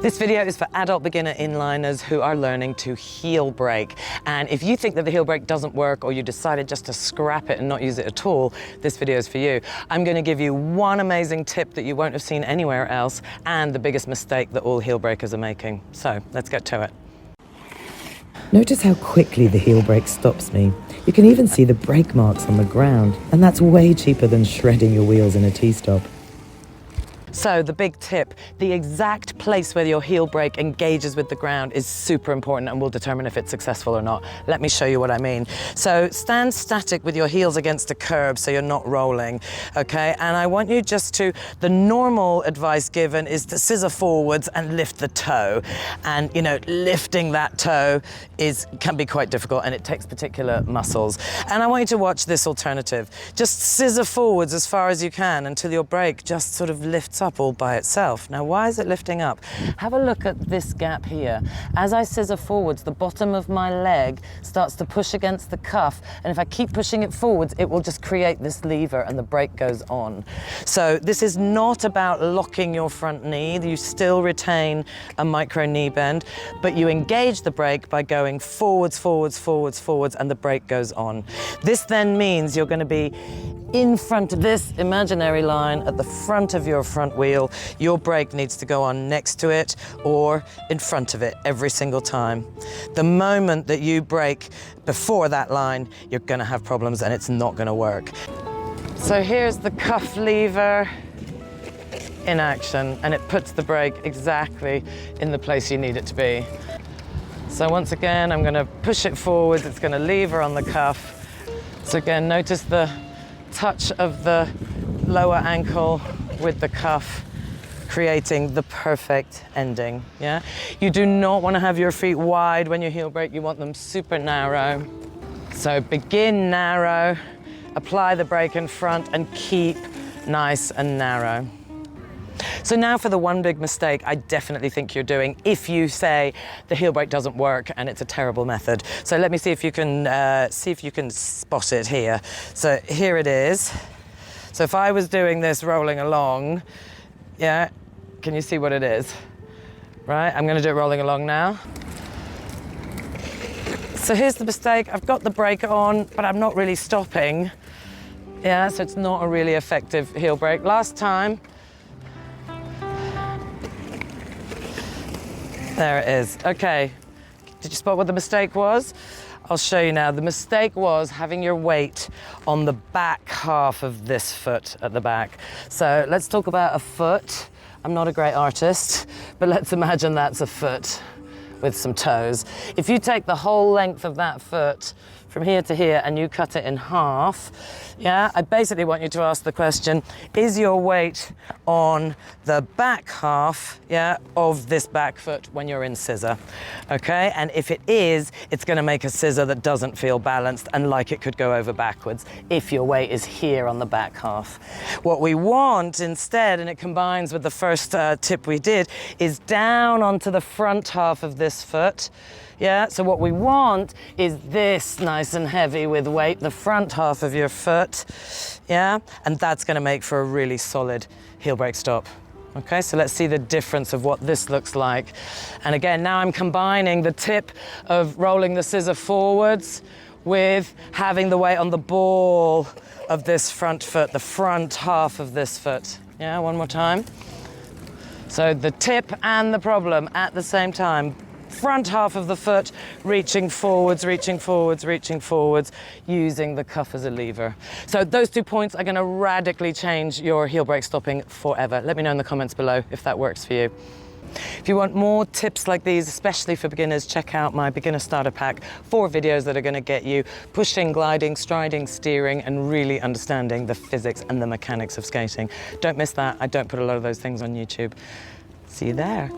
This video is for adult beginner inliners who are learning to heel brake. And if you think that the heel brake doesn't work or you decided just to scrap it and not use it at all, this video is for you. I'm going to give you one amazing tip that you won't have seen anywhere else and the biggest mistake that all heel brakers are making. So let's get to it. Notice how quickly the heel brake stops me. You can even see the brake marks on the ground, and that's way cheaper than shredding your wheels in a T-stop. So the big tip, the exact place where your heel brake engages with the ground is super important and will determine if it's successful or not. Let me show you what I mean. So stand static with your heels against a curb so you're not rolling, okay? And I want you just to, the normal advice given is to scissor forwards and lift the toe. And you know, lifting that toe can be quite difficult and it takes particular muscles. And I want you to watch this alternative. Just scissor forwards as far as you can until your brake just sort of lifts up all by itself. Now, why is it lifting up? Have a look at this gap here. As I scissor forwards, the bottom of my leg starts to push against the cuff, and if I keep pushing it forwards, it will just create this lever and the brake goes on. So this is not about locking your front knee. You still retain a micro knee bend, but you engage the brake by going forwards, forwards, forwards, forwards, and the brake goes on. This then means you're going to be in front of this imaginary line at the front of your front wheel. Your brake needs to go on next to it or in front of it every single time. The moment that you brake before that line, you're going to have problems and it's not going to work. So here's the cuff lever in action, and it puts the brake exactly in the place you need it to be. So once again, I'm going to push it forwards. It's going to lever on the cuff. So again, notice the touch of the lower ankle with the cuff, creating the perfect ending, yeah? You do not want to have your feet wide when you heel brake. You want them super narrow. So begin narrow, apply the brake in front, and keep nice and narrow. So now for the one big mistake I definitely think you're doing if you say the heel brake doesn't work and it's a terrible method. So let me see if you can spot it here. So here it is. So if I was doing this rolling along, yeah, can you see what it is? Right, I'm going to do it rolling along now. So here's the mistake. I've got the brake on, but I'm not really stopping. Yeah, so it's not a really effective heel brake. Last time. There it is. Okay, did you spot what the mistake was? I'll show you now. The mistake was having your weight on the back half of this foot at the back. So let's talk about a foot. I'm not a great artist, but let's imagine that's a foot with some toes. If you take the whole length of that foot from here to here and you cut it in half, yeah, I basically want you to ask the question, is your weight on the back half, yeah, of this back foot when you're in scissor, okay? And if it is, it's gonna make a scissor that doesn't feel balanced and like it could go over backwards if your weight is here on the back half. What we want instead, and it combines with the first tip we did, is down onto the front half of this foot. Yeah, so what we want is this nice and heavy with weight, the front half of your foot, yeah? And that's gonna make for a really solid heel brake stop. Okay, so let's see the difference of what this looks like. And again, now I'm combining the tip of rolling the scissor forwards with having the weight on the ball of this front foot, the front half of this foot. Yeah, one more time. So the tip and the problem at the same time. Front half of the foot, reaching forwards, reaching forwards, reaching forwards, using the cuff as a lever. So those 2 points are going to radically change your heel brake stopping forever. Let me know in the comments below if that works for you. If you want more tips like these, especially for beginners, check out my beginner starter pack. 4 videos that are going to get you pushing, gliding, striding, steering, and really understanding the physics and the mechanics of skating. Don't miss that. I don't put a lot of those things on YouTube. See you there.